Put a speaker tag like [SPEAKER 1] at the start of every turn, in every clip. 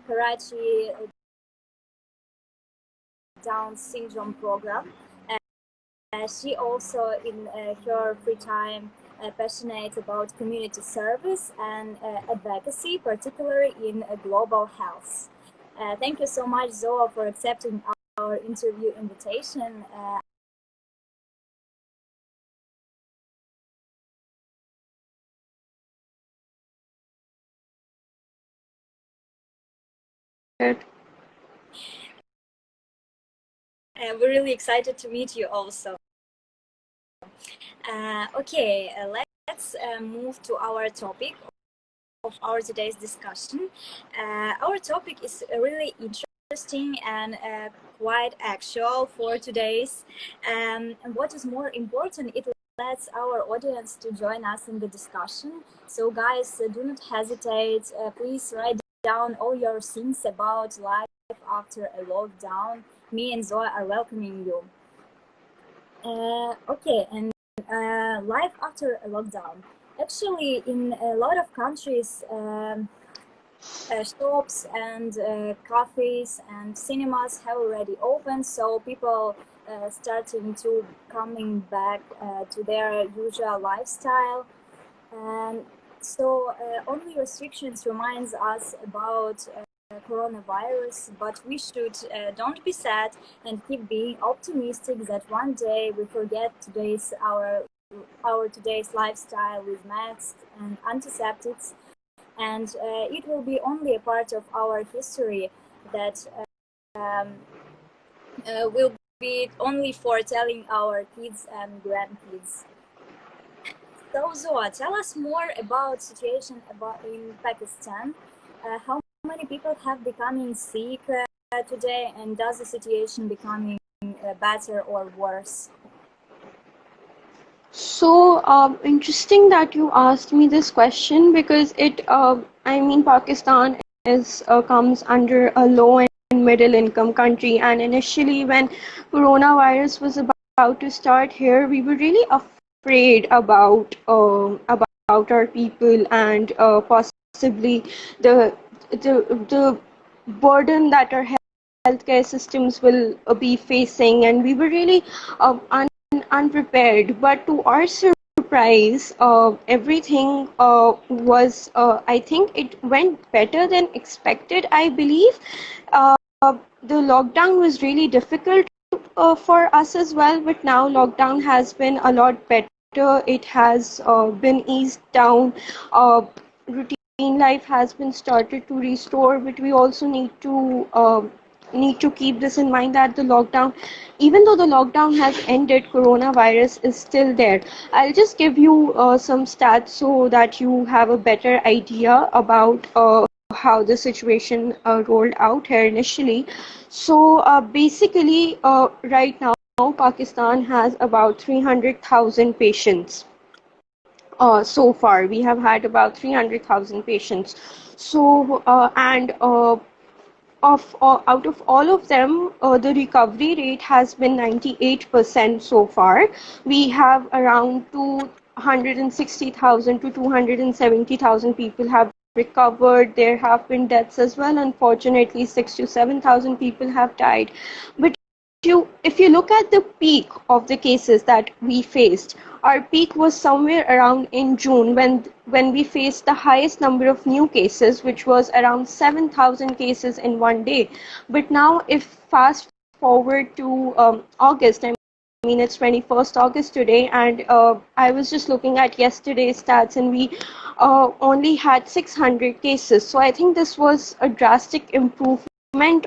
[SPEAKER 1] Karachi Down syndrome program. She also, in her free time, passionate about community service and advocacy, particularly in global health. Thank you so much, Zoa, for accepting our interview invitation. We're really excited to meet you also. Okay, let's move to our topic of our today's discussion. Our topic is really interesting and quite actual for today's. And what is more important, it lets our audience to join us in the discussion. So guys, do not hesitate. Please write down all your things about life after a lockdown. Me and Zoe are welcoming you. Okay, and life after a lockdown. Actually, in a lot of countries, shops and cafes and cinemas have already opened, so people starting to coming back to their usual lifestyle. And so only restrictions reminds us about coronavirus, but we should don't be sad and keep being optimistic that one day we forget our today's lifestyle with masks and antiseptics, and it will be only a part of our history that will be only for telling our kids and grandkids. So Zoa, tell us more about situation in Pakistan. How many people have becoming sick today, and does the situation becoming better or worse?
[SPEAKER 2] So interesting that you asked me this question, because Pakistan is comes under a low and middle income country, and initially when coronavirus was about to start here, we were really afraid about our people, and possibly the burden that our healthcare systems will be facing, and we were really unprepared. But to our surprise, everything was, I think it went better than expected, I believe. The lockdown was really difficult for us as well, but now lockdown has been a lot better. It has been eased down. Routine life has been started to restore, but we also need to keep this in mind that even though the lockdown has ended, coronavirus is still there. I'll just give you some stats so that you have a better idea about how the situation rolled out here initially. So basically, right now, Pakistan has about 300,000 patients. So far, we have had about 300,000 patients. So, out of all of them, the recovery rate has been 98% so far. We have around 260,000 to 270,000 people have recovered. There have been deaths as well. Unfortunately, 6 to 7,000 people have died. But if you look at the peak of the cases that we faced, our peak was somewhere around in June, when we faced the highest number of new cases, which was around 7,000 cases in one day. But now, if fast forward to August, I mean it's 21st August today, and I was just looking at yesterday's stats, and we only had 600 cases. So I think this was a drastic improvement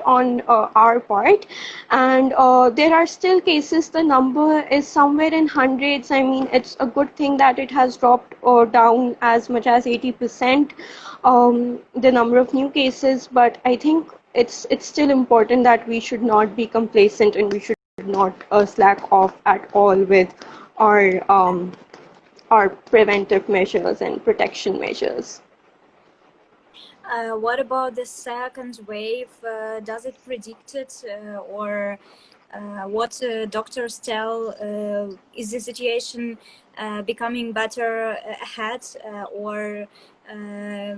[SPEAKER 2] on our part, and there are still cases. The number is somewhere in hundreds. I mean, it's a good thing that it has dropped down as much as 80%, the number of new cases, but I think it's still important that we should not be complacent, and we should not slack off at all with our preventive measures and protection measures.
[SPEAKER 1] What about the second wave? Does it predict it, or what doctors tell? Is the situation becoming better ahead, or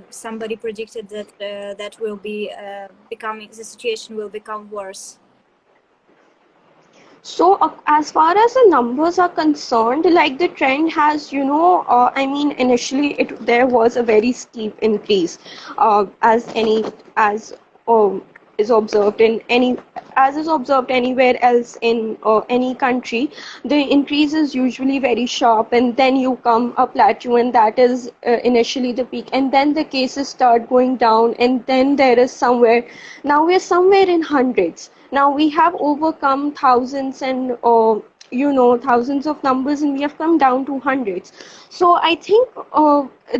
[SPEAKER 1] somebody predicted that that will be becoming, the situation will become worse.
[SPEAKER 2] So, as far as the numbers are concerned, like the trend has, I mean, initially there was a very steep increase, as um, is observed in any as is observed anywhere else in any country. The increase is usually very sharp, and then you come a plateau, and that is initially the peak, and then the cases start going down, and then there is somewhere. Now we are somewhere in hundreds. Now we have overcome thousands and thousands of numbers, and we have come down to hundreds. So I think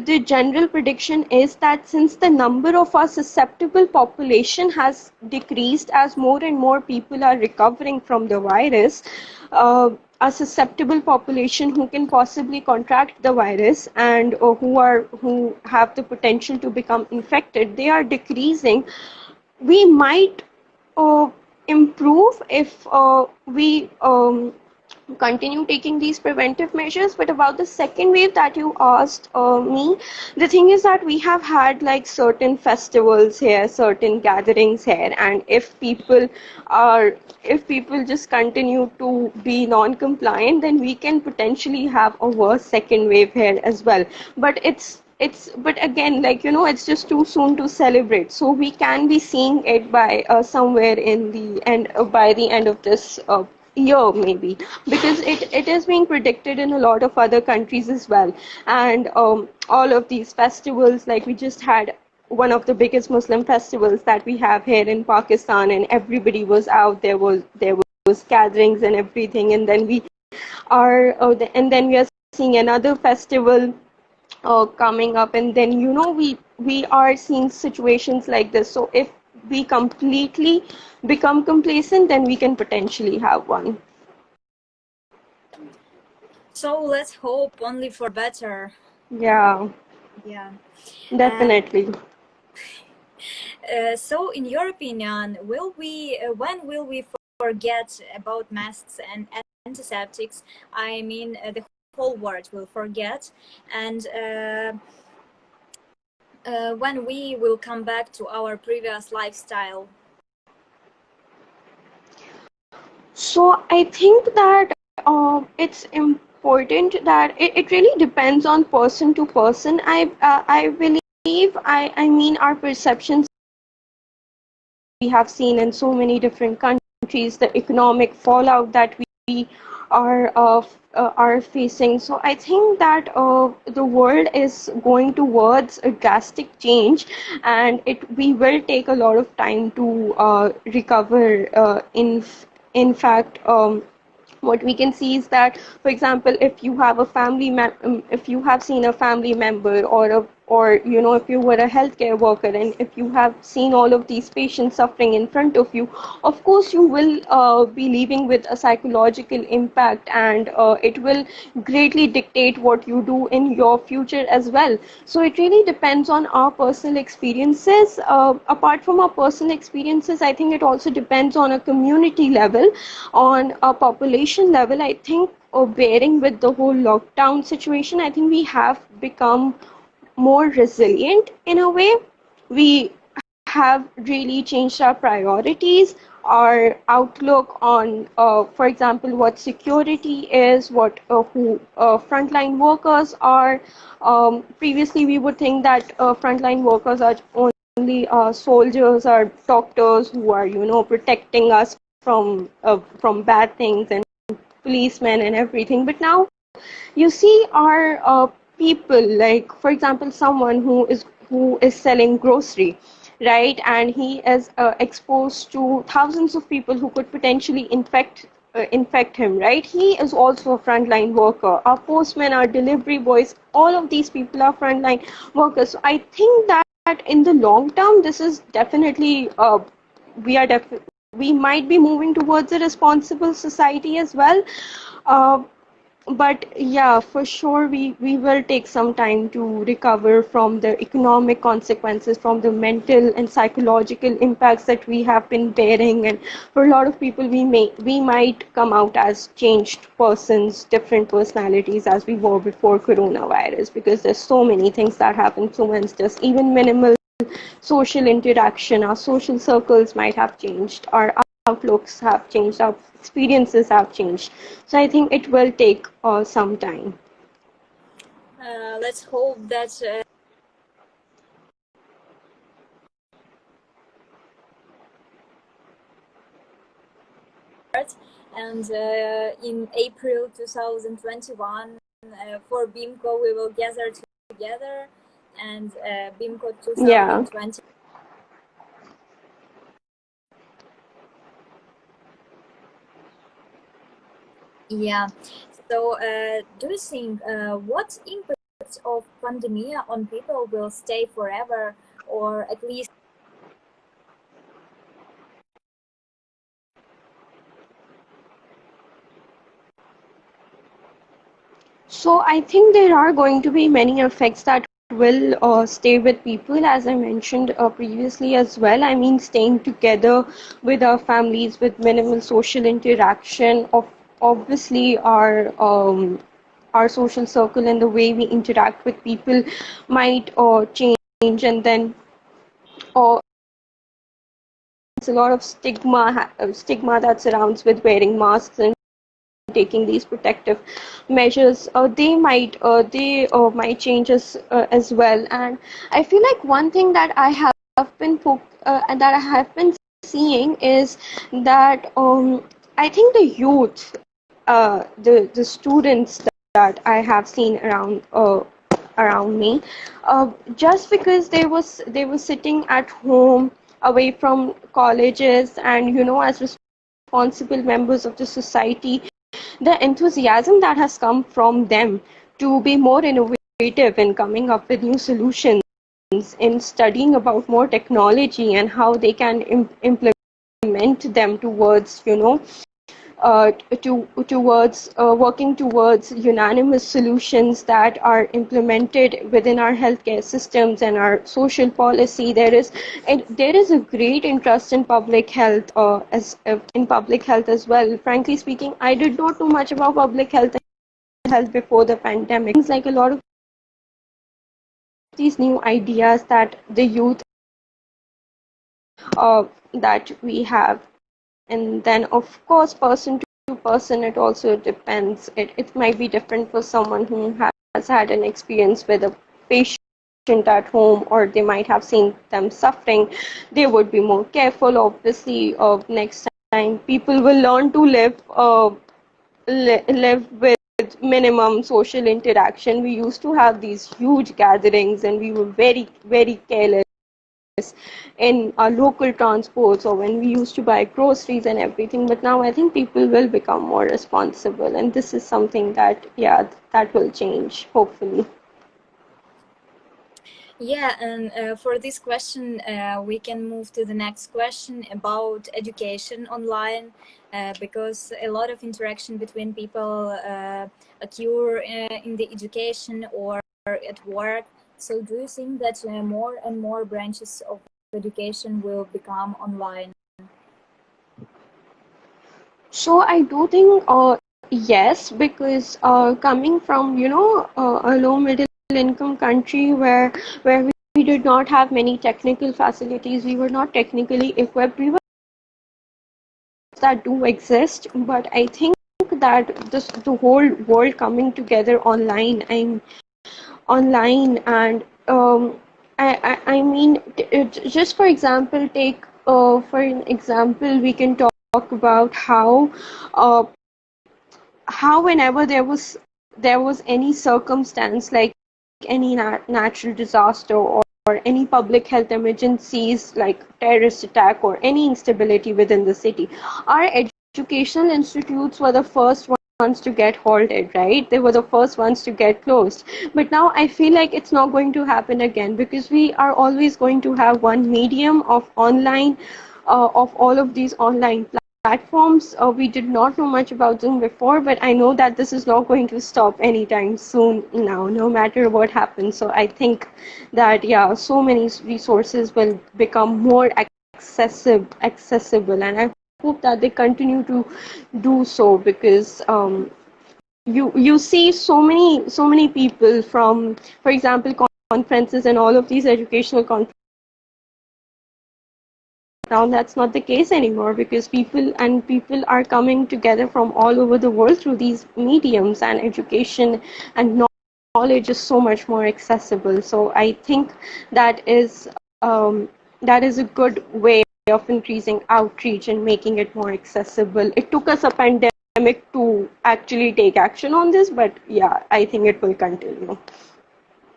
[SPEAKER 2] the general prediction is that since the number of our susceptible population has decreased as more and more people are recovering from the virus, a susceptible population who can possibly contract the virus and who have the potential to become infected, they are decreasing. We might uh, improve if we continue taking these preventive measures. But about the second wave that you asked me, the thing is that we have had like certain festivals here, certain gatherings here, and if people just continue to be non-compliant, then we can potentially have a worse second wave here as well. But but again, like, it's just too soon to celebrate, so we can be seeing it by somewhere in the end, by the end of this year maybe, because it is being predicted in a lot of other countries as well. And all of these festivals, like we just had one of the biggest Muslim festivals that we have here in Pakistan, and everybody was out, there was gatherings and everything, and then we are seeing another festival coming up, and then we are seeing situations like this. So if we completely become complacent, then we can potentially have one.
[SPEAKER 1] So let's hope only for better.
[SPEAKER 2] Yeah, definitely.
[SPEAKER 1] So in your opinion, when will we forget about masks and antiseptics? I mean, the whole world will forget, and when we will come back to our previous lifestyle?
[SPEAKER 2] So I think that it's important that it really depends on person to person. I believe, I mean, our perceptions we have seen in so many different countries, the economic fallout that we are facing. So I think that the world is going towards a drastic change, and we will take a lot of time to recover. In fact, what we can see is that, for example, if you have if you have seen a family member, or if you were a healthcare worker, and if you have seen all of these patients suffering in front of you, of course you will be leaving with a psychological impact, and it will greatly dictate what you do in your future as well. So it really depends on our personal experiences. Apart from our personal experiences, I think it also depends on a community level, on a population level. I think bearing with the whole lockdown situation, I think we have become more resilient in a way. We have really changed our priorities, our outlook on, for example, what security is, what who frontline workers are. Previously, we would think that frontline workers are only soldiers or doctors who are, protecting us from bad things, and policemen and everything. But now you see our people, like, for example, someone who is selling grocery, right, and he is exposed to thousands of people who could potentially infect him, right? He is also a frontline worker. Our postmen, our delivery boys, all of these people are frontline workers. So I think that in the long term, this is definitely we are we might be moving towards a responsible society as well. uh, But yeah, for sure, we will take some time to recover from the economic consequences, from the mental and psychological impacts that we have been bearing. And for a lot of people, we might come out as changed persons, different personalities as we were before coronavirus, because there's so many things that have influenced us. Even minimal social interaction, our social circles might have changed, our outlooks have changed, our experiences have changed. So I think it will take some time.
[SPEAKER 1] Let's hope that and in April 2021 for BIMCO we will gather together and BIMCO
[SPEAKER 2] Yeah.
[SPEAKER 1] 2020. Yeah. So, do you think what impact of pandemic on people will stay forever, or at least?
[SPEAKER 2] So I think there are going to be many effects that will stay with people, as I mentioned previously as well. I mean, staying together with our families, with minimal social interaction, of obviously our social circle and the way we interact with people might change, and then uh, there's a lot of stigma that surrounds with wearing masks and taking these protective measures. They might change us as well. And I feel like one thing that I have and that I have been seeing is that I think the youth, the students that I have seen around me, just because they were sitting at home away from colleges, and as responsible members of the society, the enthusiasm that has come from them to be more innovative in coming up with new solutions, in studying about more technology and how they can implement them towards towards working towards unanimous solutions that are implemented within our healthcare systems and our social policy. There is a great interest in public health, as well. Frankly speaking, I did not know much about public health before the pandemic. Things like a lot of these new ideas that the youth that we have. And then, of course, person to person, it also depends. It might be different for someone who has had an experience with a patient at home, or they might have seen them suffering. They would be more careful. Obviously, next time people will learn to live with minimum social interaction. We used to have these huge gatherings, and we were very, very careless in our local transports, or when we used to buy groceries and everything. But now I think people will become more responsible, and this is something that, yeah, that will change, hopefully.
[SPEAKER 1] Yeah, and for this question, we can move to the next question about education online, because a lot of interaction between people occur in the education or at work. So, do you think that more and more branches of education will become online?
[SPEAKER 2] So I do think yes, because coming from a low middle income country where we did not have many technical facilities, we were not technically equipped. We were that do exist, but I think that the whole world coming together online, and I mean, just for example, for an example, we can talk about uh, how whenever there was any circumstance, like any natural disaster, or any public health emergencies like terrorist attack or any instability within the city, our educational institutes were the first ones to get halted, right? They were the first ones to get closed. But now I feel like it's not going to happen again, because we are always going to have one medium of online, of all of these online platforms. We did not know much about them before, but I know that this is not going to stop anytime soon now, no matter what happens. So I think that, yeah, so many resources will become more accessible, and I hope that they continue to do so, because you see so many people from, for example, conferences and all of these educational conferences. Now that's not the case anymore, because people are coming together from all over the world through these mediums, and education and knowledge is so much more accessible. So I think that is um, that is a good way of increasing outreach and making it more accessible. It took us a pandemic to actually take action on this, but yeah, I think it will continue.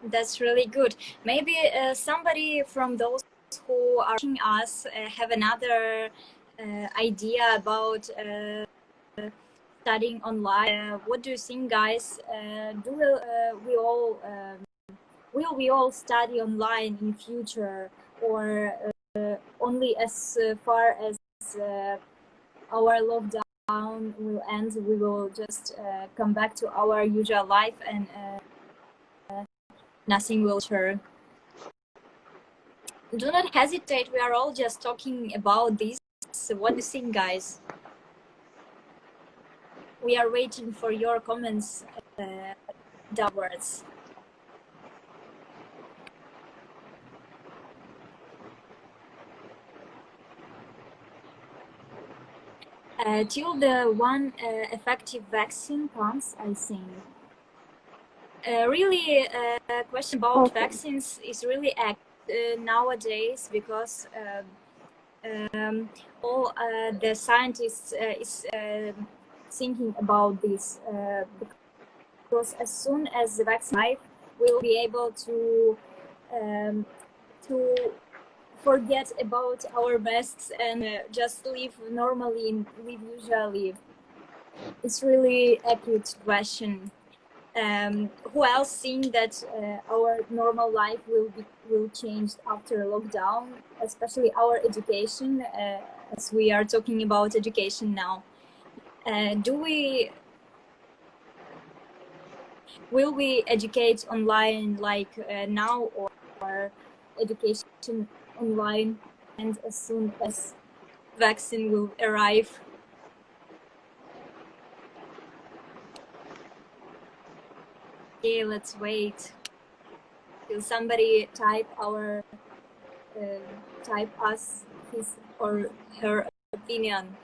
[SPEAKER 1] That's really good. Maybe somebody from those who are watching us have another idea about studying online. What do you think, guys? Will we all study online in future, or only as far as our lockdown will end, we will just come back to our usual life and nothing will change? Do not hesitate. We are all just talking about this. What do you think, guys? We are waiting for your comments downwards. Till the one effective vaccine comes, I think. Really, question about vaccines is really nowadays, because all the scientists is thinking about this, because as soon as the vaccine arrives, we'll be able to forget about our masks and just live normally and live usually. It's really acute question. Who else think that our normal life will change after lockdown, especially our education, as we are talking about education now? Will we educate online like now, or education online and as soon as vaccine will arrive? Okay, let's wait till somebody type us his or her opinion.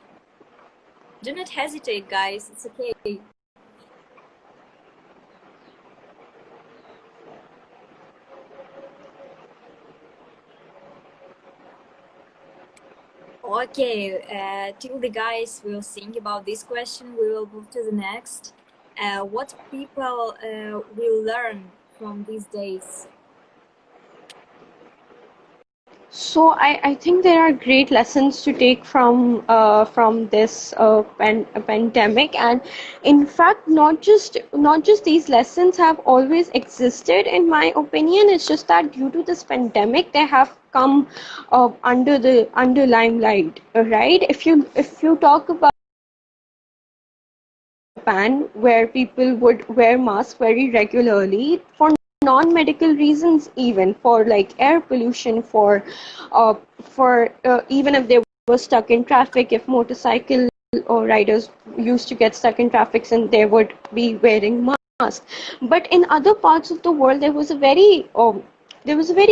[SPEAKER 1] Do not hesitate, guys. It's okay. Okay, till the guys will think about this question, we will move to the next. What people will learn from these days?
[SPEAKER 2] So I think there are great lessons to take from this pandemic, and in fact, not just these lessons have always existed. In my opinion, it's just that due to this pandemic, they have come under limelight, right? If you talk about Japan, where people would wear masks very regularly for non-medical reasons, even for like air pollution, for even if they were stuck in traffic, if motorcycle or riders used to get stuck in traffic, and they would be wearing masks. But in other parts of the world, there was a very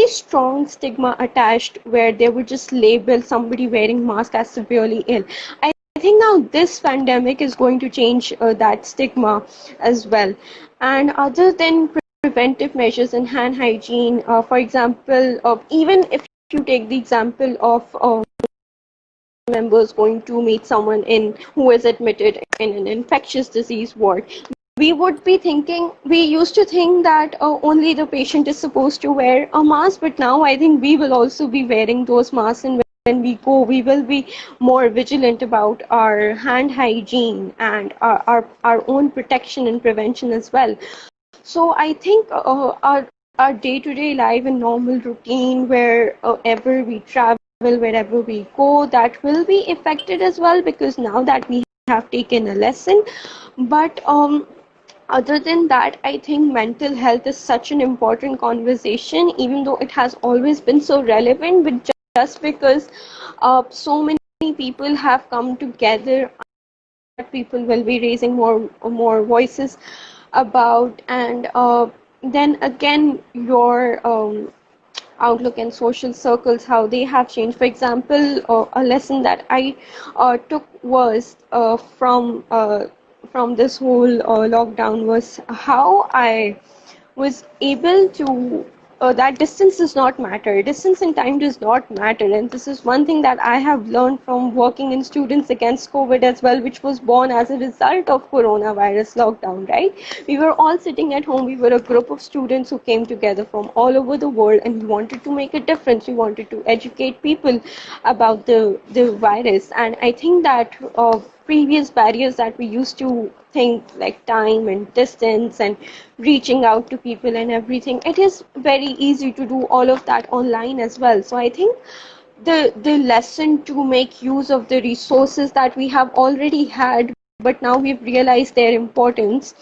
[SPEAKER 2] strong stigma attached, where they would just label somebody wearing mask as severely ill. I think now this pandemic is going to change that stigma as well. And other than preventive measures and hand hygiene, for example, even if you take the example of members going to meet someone in who is admitted in an infectious disease ward, we used to think that only the patient is supposed to wear a mask, but now I think we will also be wearing those masks, and when we go, we will be more vigilant about our hand hygiene and our own protection and prevention as well. So I think our day-to-day life and normal routine, wherever we travel, wherever we go, that will be affected as well, because now that we have taken a lesson. But other than that, I think mental health is such an important conversation, even though it has always been so relevant. But just because so many people have come together, people will be raising more voices about. And then again, your outlook and social circles, how they have changed. For example, a lesson that I took was from this whole lockdown, was how I was able to that distance does not matter. Distance and time does not matter. And this is one thing that I have learned from working in Students Against COVID as well, which was born as a result of coronavirus lockdown, right? We were all sitting at home. We were a group of students who came together from all over the world, and we wanted to make a difference. We wanted to educate people about the virus. And I think that previous barriers that we used to think, like time and distance and reaching out to people and everything, it is very easy to do all of that online as well. So I think the lesson to make use of the resources that we have already had, but now we've realized their importance,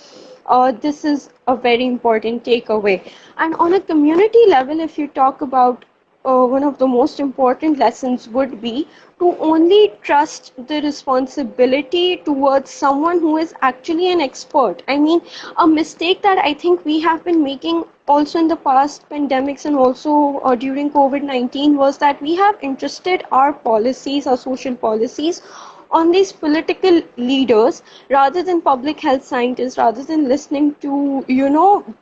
[SPEAKER 2] this is a very important takeaway. And on a community level, if you talk about one of the most important lessons would be to only trust the responsibility towards someone who is actually an expert. I mean, a mistake that I think we have been making also in the past pandemics, and also during COVID-19, was that we have interested our policies, our social policies, on these political leaders rather than public health scientists, rather than listening to,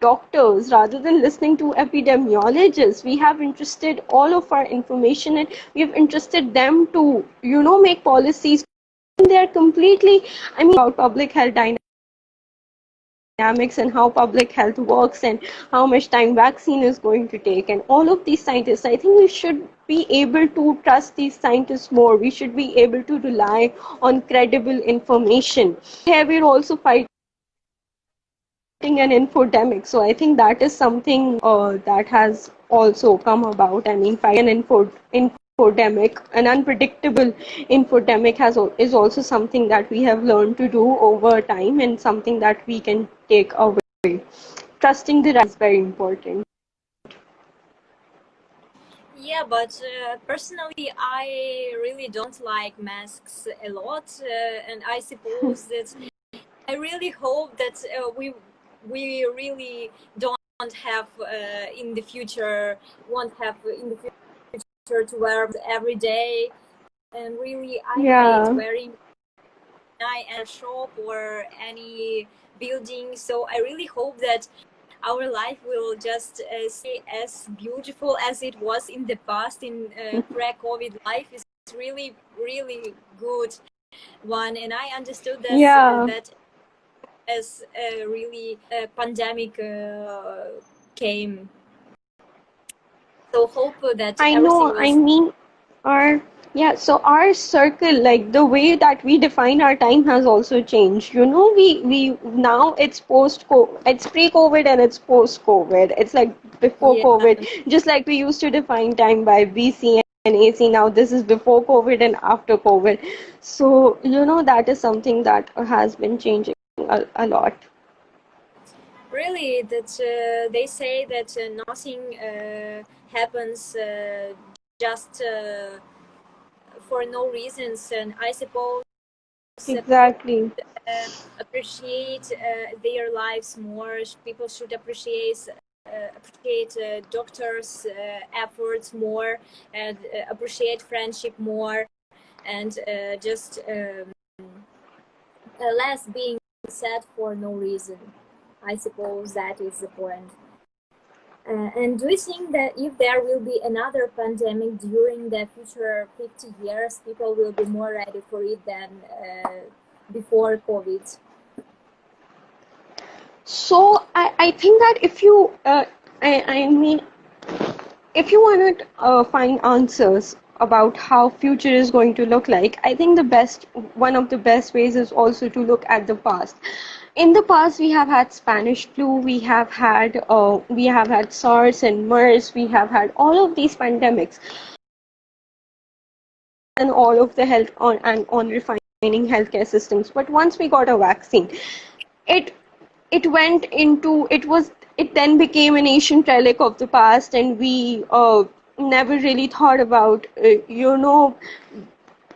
[SPEAKER 2] doctors, rather than listening to epidemiologists. We have interested all of our information, and we have interested them to, make policies. They are completely, I mean, about public health dynamics and how public health works and how much time vaccine is going to take, and all of these scientists. I think we should be able to trust these scientists more. We should be able to rely on credible information. Here we're also fighting an infodemic, so I think that is something that has also come about. I mean, fighting an infodemic, an unpredictable infodemic, is also something that we have learned to do over time, and something that we can take away. Trusting the right is very important.
[SPEAKER 1] Yeah, but personally, I really don't like masks a lot, and I suppose that I really hope that we really don't have in the future, won't have in the future to wear every day. And really, I hate
[SPEAKER 2] Yeah.
[SPEAKER 1] wearing a shop or any building. So I really hope that our life will just stay as beautiful as it was in the past. In pre-COVID life is really, really good one, and I understood
[SPEAKER 2] Yeah.
[SPEAKER 1] that as really pandemic came. So hope that
[SPEAKER 2] I
[SPEAKER 1] everything
[SPEAKER 2] know.
[SPEAKER 1] will.
[SPEAKER 2] I mean, our yeah. So our circle, like the way that we define our time, has also changed. We now it's it's pre-COVID and it's post-COVID. It's like before
[SPEAKER 1] Yeah,
[SPEAKER 2] COVID, just like we used to define time by BC and AC. Now this is before COVID and after COVID. So that is something that has been changing a lot.
[SPEAKER 1] really, that they say that nothing happens just for no reasons, and I suppose people
[SPEAKER 2] Exactly.
[SPEAKER 1] appreciate their lives more. People should appreciate doctors' efforts more, and appreciate friendship more, and just less being sad for no reason. I suppose that is the point. And do you think that if there will be another pandemic during the future 50 years, people will be more ready for it than before COVID?
[SPEAKER 2] So I think that if you I mean, if you want to find answers about how future is going to look like, I think one of the best ways is also to look at the past. In the past, we have had Spanish flu, we have had SARS and MERS, we have had all of these pandemics. and all of the health on refining healthcare systems. But once we got a vaccine, it it went into it then became an ancient relic of the past, and we never really thought about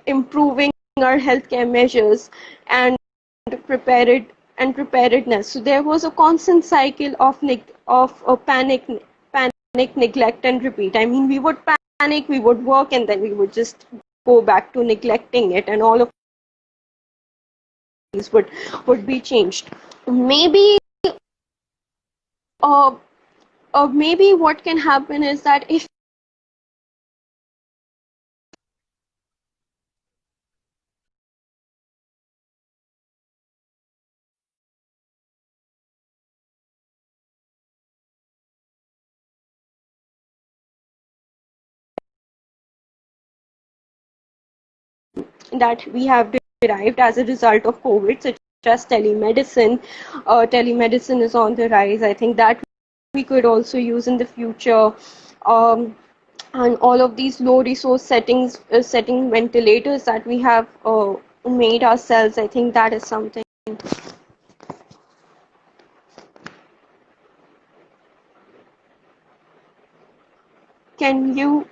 [SPEAKER 2] improving our healthcare measures and preparedness. So there was a constant cycle of panic, neglect, and repeat. I mean, we would panic, we would work, and then we would just go back to neglecting it, and all of these would be changed. Maybe uh, maybe what can happen is that if that we have derived as a result of COVID, such as telemedicine. Telemedicine is on the rise. I think that we could also use in the future. Um, and all of these low resource setting ventilators that we have made ourselves, I think that is something. Can you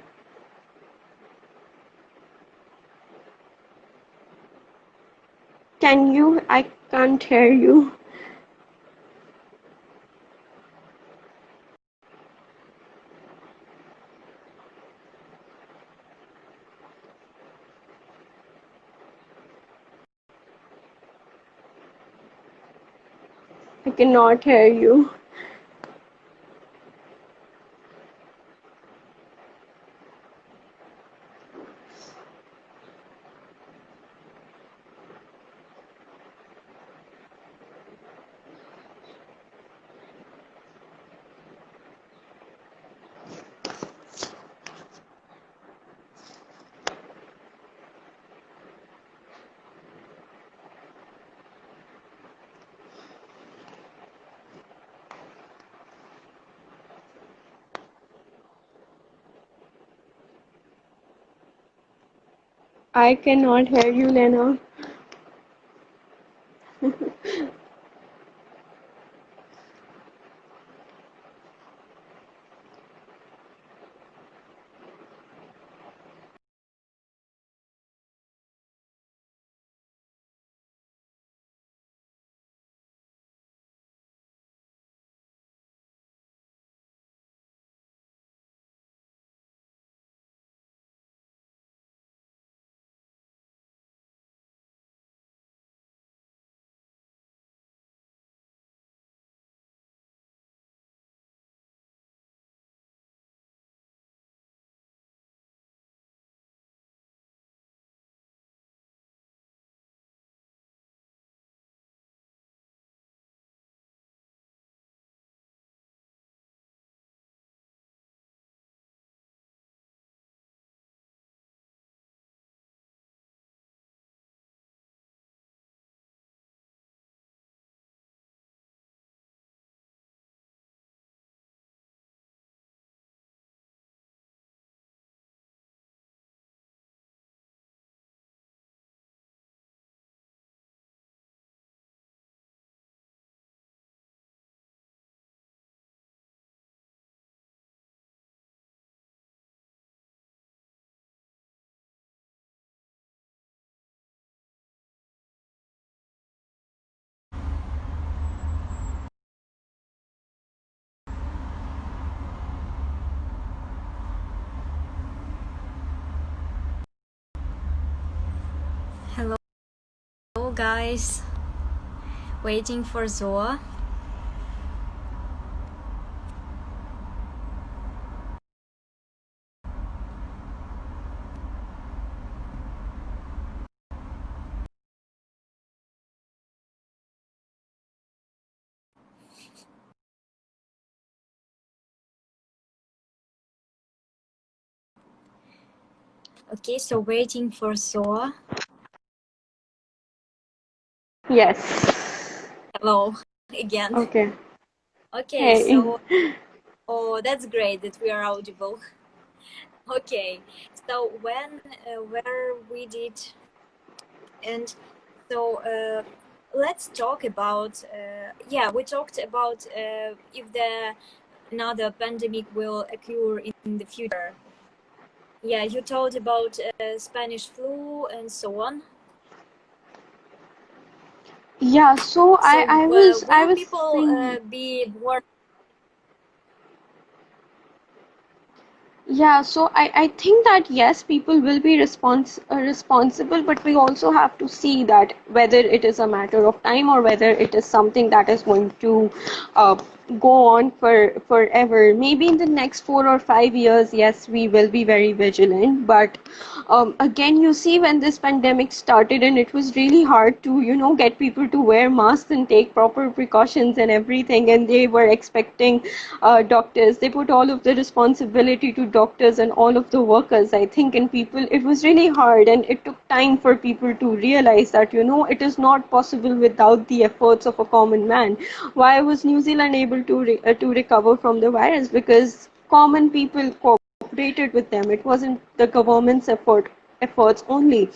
[SPEAKER 2] I can't hear you. I cannot hear you. I cannot hear you, Lena.
[SPEAKER 1] Hello, guys. Waiting for Zoa. Okay, so waiting for Zoa.
[SPEAKER 2] Yes.
[SPEAKER 1] Hello again.
[SPEAKER 2] Okay.
[SPEAKER 1] Okay,
[SPEAKER 2] Hey.
[SPEAKER 1] so oh, that's great that we are audible. Okay, so where we did, and so let's talk about yeah, we talked about if the another pandemic will occur in the future. Yeah, you told about Spanish flu and so on.
[SPEAKER 2] Yeah, so
[SPEAKER 1] So
[SPEAKER 2] I
[SPEAKER 1] will
[SPEAKER 2] was
[SPEAKER 1] people
[SPEAKER 2] saying.
[SPEAKER 1] be more?
[SPEAKER 2] Yeah, so I think that yes, people will be responsible, but we also have to see that whether it is a matter of time or whether it is something that is going to uh, go on for forever. Maybe in the next 4 or 5 years, yes, we will be very vigilant. But again, you see, when this pandemic started, and it was really hard to, get people to wear masks and take proper precautions and everything, and they were expecting doctors. They put all of the responsibility to doctors and all of the workers, I think, and people. It was really hard, and it took time for people to realize that, it is not possible without the efforts of a common man. Why was New Zealand able to recover from the virus? Because common people cooperated with them. It wasn't the government's efforts only.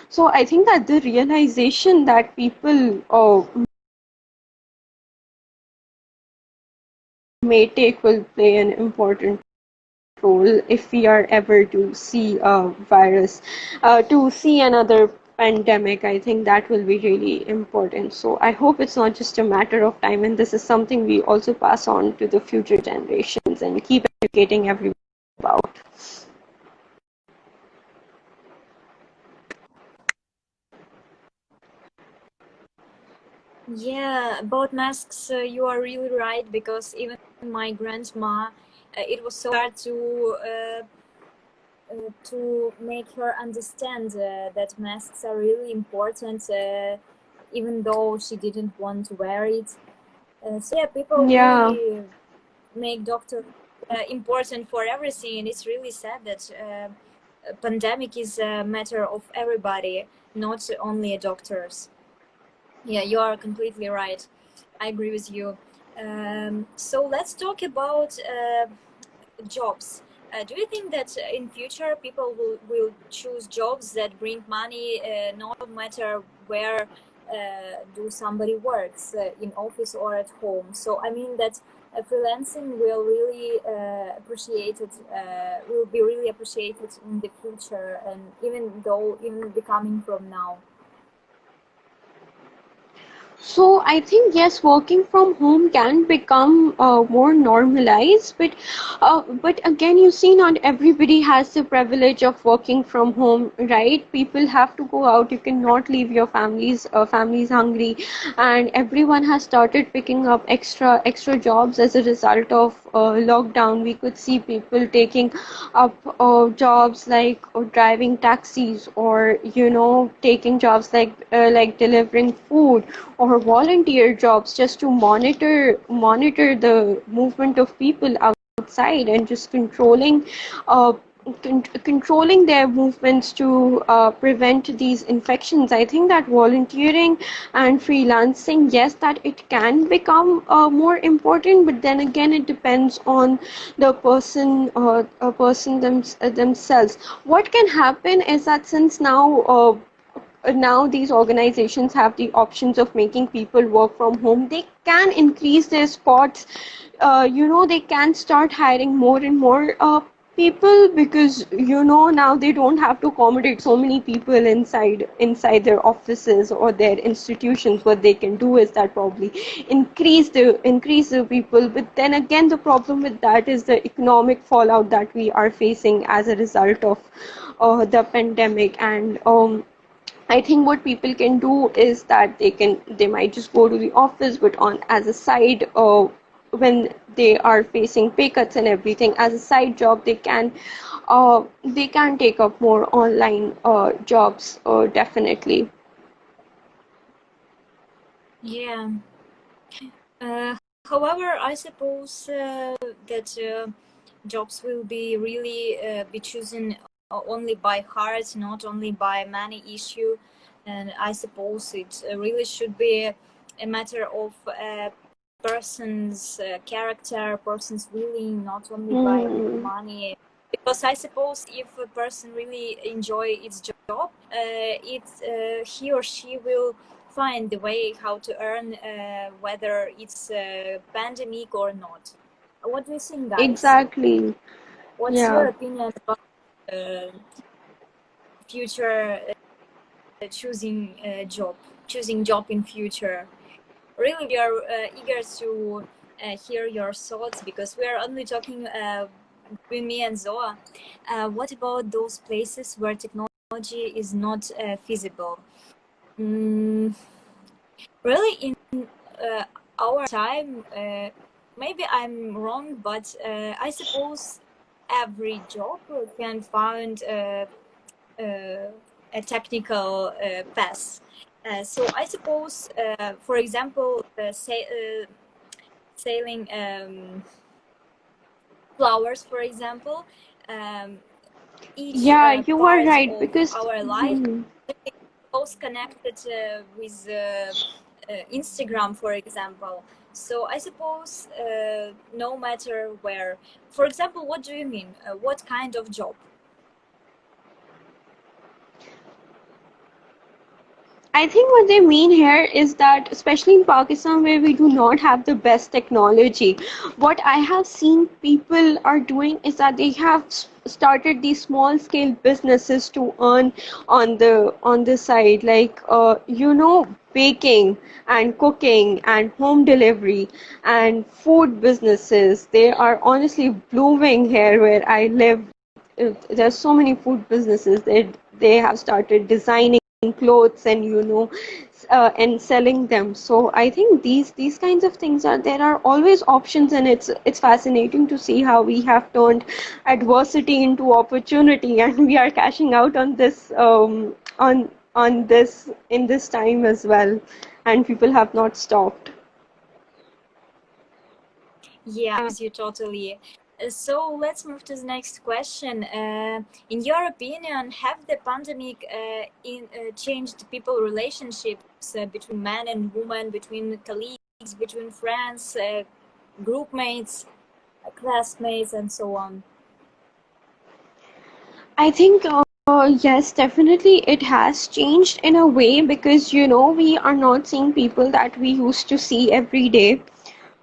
[SPEAKER 2] So I think that the realization that people may take will play an important role if we are ever to see a virus, to see another pandemic. I think that will be really important. So I hope it's not just a matter of time, and this is something we also pass on to the future generations and keep educating everyone about.
[SPEAKER 1] Yeah, about masks, you are really right, because even my grandma, it was so hard to make her understand that masks are really important, even though she didn't want to wear it. So yeah, people
[SPEAKER 2] Yeah.
[SPEAKER 1] really make doctor important for everything, and it's really sad that a pandemic is a matter of everybody, not only doctors. Yeah, you are completely right. I agree with you. So let's talk about jobs. Do you think that in future people will choose jobs that bring money, no matter where do somebody works, in office or at home? So I mean that freelancing will really appreciated, will be really appreciated in the future, and even becoming from now.
[SPEAKER 2] So I think yes, working from home can become more normalized, but again, you see, not everybody has the privilege of working from home, right? People have to go out. You cannot leave your families hungry, and everyone has started picking up extra jobs as a result of lockdown. We could see people taking up jobs like driving taxis, or taking jobs like delivering food, or volunteer jobs just to monitor the movement of people outside, and just uh, controlling their movements to prevent these infections. I think that volunteering and freelancing, yes, that it can become more important, but then again, it depends on the person themselves. What can happen is that since now these organizations have the options of making people work from home, they can increase their spots. They can start hiring more and more people, because now they don't have to accommodate so many people inside their offices or their institutions. What they can do is that probably increase the people. But then again, the problem with that is the economic fallout that we are facing as a result of the pandemic. And I think what people can do is that they might just go to the office, but on as a side, when they are facing pay cuts and everything, as a side job, they can take up more online jobs, definitely.
[SPEAKER 1] Yeah. Uh, However, I suppose that jobs will be really be chosen only by heart, not only by money issue. And I suppose it really should be a matter of person's character, person's willing, not only by
[SPEAKER 2] Hmm.
[SPEAKER 1] money. because I suppose if a person really enjoy its job, he or she will find the way how to earn, whether it's a pandemic or not. What do you think, guys?
[SPEAKER 2] Exactly.
[SPEAKER 1] What's your
[SPEAKER 2] Yeah.
[SPEAKER 1] opinion about uh, future choosing job in future? Really, we are eager to hear your thoughts, because we are only talking between me and Zoa. What about those places where technology is not feasible? Mm, really, in uh, our time, maybe I'm wrong, but I suppose every job can find a technical path. So I suppose, for example, selling flowers, for example, um, each
[SPEAKER 2] Yeah, you are
[SPEAKER 1] part
[SPEAKER 2] right
[SPEAKER 1] of
[SPEAKER 2] because
[SPEAKER 1] our life
[SPEAKER 2] mhm.
[SPEAKER 1] is close connected with Instagram, for example. So I suppose no matter where, for example, what do you mean? What kind of job?
[SPEAKER 2] I think what they mean here is that, especially in Pakistan, where we do not have the best technology, what I have seen people are doing is that they have started these small scale businesses to earn on the side, like baking and cooking and home delivery and food businesses. They are honestly blooming here where I live. There's so many food businesses that they have started designing clothes and and selling them. So I think these kinds of things are there are always options, and it's fascinating to see how we have turned adversity into opportunity, and we are cashing out on this on this in this time as well, and people have not stopped.
[SPEAKER 1] Yeah, I agree with you totally. So let's move to the next question. In your opinion, have the pandemic changed people relationships between man and woman, between colleagues, between friends, group mates, classmates, and so on?
[SPEAKER 2] I think yes, definitely it has changed in a way because we are not seeing people that we used to see every day.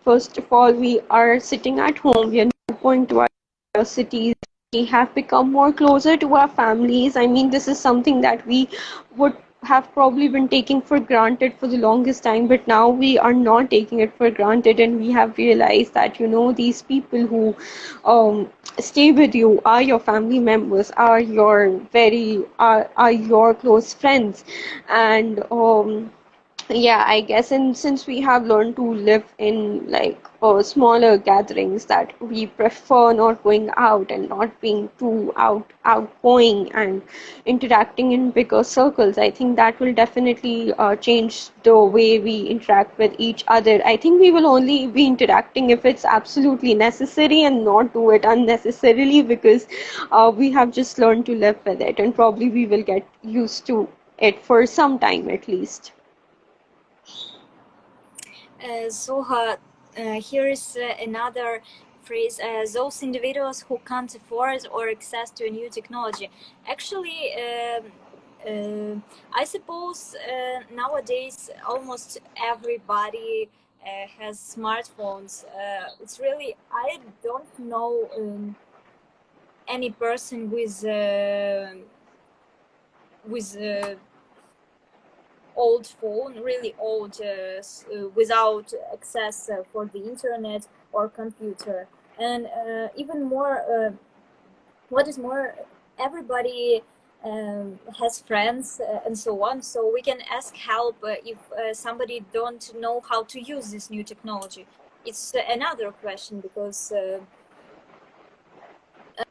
[SPEAKER 2] First of all, we are sitting at home, we are not going to our cities. We have become more closer to our families. I mean, this is something that we would have probably been taking for granted for the longest time, but now we are not taking it for granted, and we have realized that these people who stay with you are your family members, are your close friends, and yeah, I guess, and since we have learned to live in like smaller gatherings, that we prefer not going out and not being too outgoing and interacting in bigger circles. I think that will definitely change the way we interact with each other. I think we will only be interacting if it's absolutely necessary and not do it unnecessarily, because we have just learned to live with it, and probably we will get used to it for some time at least.
[SPEAKER 1] Here is another phrase: those individuals who can't afford or access to a new technology. Actually, I suppose nowadays almost everybody has smartphones. It's really, I don't know any person with old phone, really old, without access for the internet or computer. And even more, what is more, everybody has friends and so on. So we can ask help if somebody don't know how to use this new technology. It's another question, because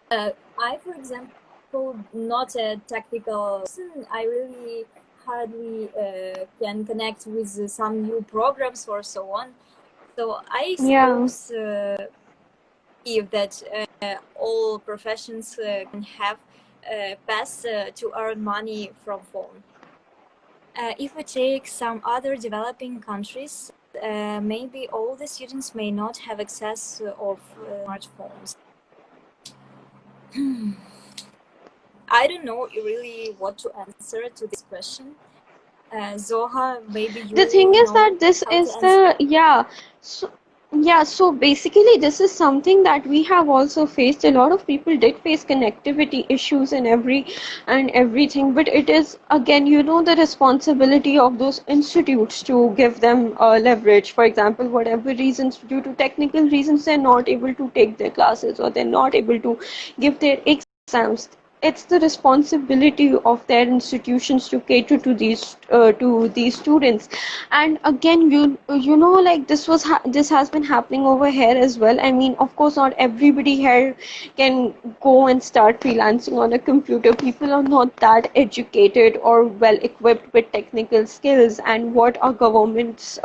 [SPEAKER 1] I, for example, not a technical person. I really hardly can connect with some new programs or so on. So I
[SPEAKER 2] Yeah.
[SPEAKER 1] suppose if that all professions can have paths to earn money from phone. If we take some other developing countries, maybe all the students may not have access of smartphones. I don't know really what to answer to this question. Zoha, maybe
[SPEAKER 2] The
[SPEAKER 1] you
[SPEAKER 2] thing is
[SPEAKER 1] know
[SPEAKER 2] that this
[SPEAKER 1] how to
[SPEAKER 2] is
[SPEAKER 1] answer.
[SPEAKER 2] the, yeah, so so basically this is something that we have also faced. A lot of people did face connectivity issues and everything, but it is again, the responsibility of those institutes to give them leverage. For example, whatever reasons, due to technical reasons, they're not able to take their classes, or they're not able to give their exams. It's the responsibility of their institutions to cater to these students. And again, like this has been happening over here as well. I mean, of course, not everybody here can go and start freelancing on a computer. People are not that educated or well equipped with technical skills, and what our governments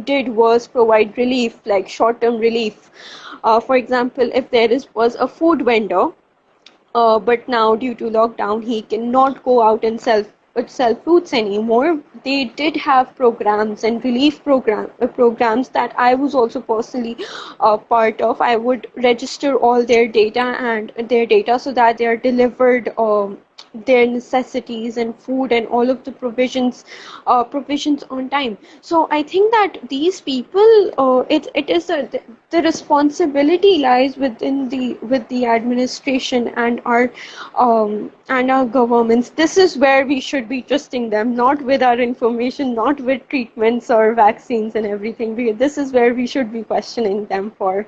[SPEAKER 2] did was provide relief, like short-term relief. For example, if there was a food vendor, but now due to lockdown, he cannot go out and sell fruits anymore. They did have programs and programs that I was also personally part of. I would register all their data so that they are delivered their necessities and food and all of the provisions on time. So I think that these people, it is the responsibility lies with the administration and our governments. This is where we should be trusting them, not with our information, not with treatments or vaccines and everything. This is where we should be questioning them for.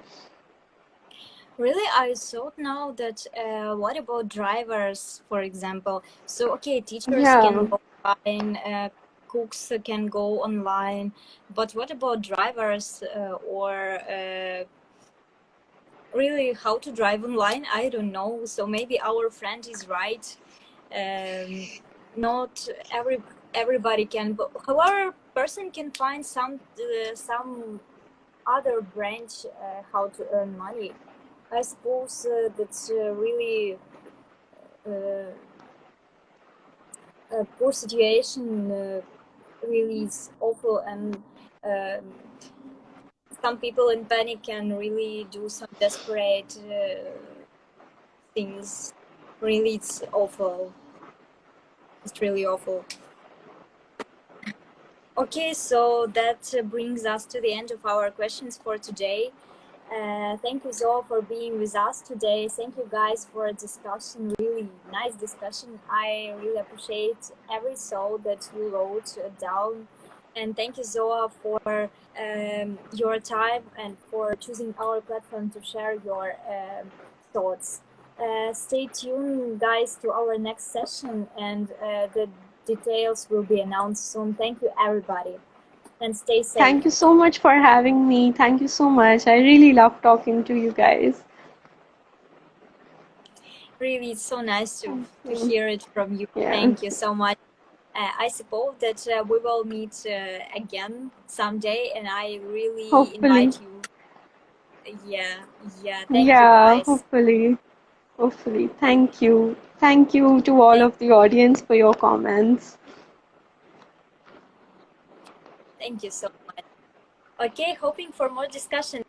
[SPEAKER 1] Really, I thought now that what about drivers, for example? So, okay, teachers
[SPEAKER 2] Yeah.
[SPEAKER 1] can go online, cooks can go online, but what about drivers or really how to drive online? I don't know. So maybe our friend is right. Um, not everybody can, but however, person can find some other branch how to earn money. I suppose that's really a poor situation. Really is awful, and some people in panic can really do some desperate things. Really, it's awful. It's really awful. Okay, so that brings us to the end of our questions for today. Thank you, Zoe, for being with us today. Thank you guys for a discussion, really nice discussion. I really appreciate every soul that you wrote down. And thank you, Zoa, for your time and for choosing our platform to share your thoughts. Stay tuned, guys, to our next session, and the details will be announced soon. Thank you, everybody, and stay safe.
[SPEAKER 2] Thank you so much for having me. Thank you so much. I really love talking to you guys.
[SPEAKER 1] Really, it's so nice to
[SPEAKER 2] Mm.
[SPEAKER 1] hear it from you.
[SPEAKER 2] Yeah.
[SPEAKER 1] Thank you so much. I suppose that we will meet again someday, and I really
[SPEAKER 2] Hopefully.
[SPEAKER 1] invite you. Yeah, yeah. Thank you,
[SPEAKER 2] Yeah,
[SPEAKER 1] guys.
[SPEAKER 2] hopefully. Hopefully. Thank you. Thank you to all
[SPEAKER 1] Thank,
[SPEAKER 2] of the audience for your comments.
[SPEAKER 1] thank you so much. Okay, hoping for more discussion.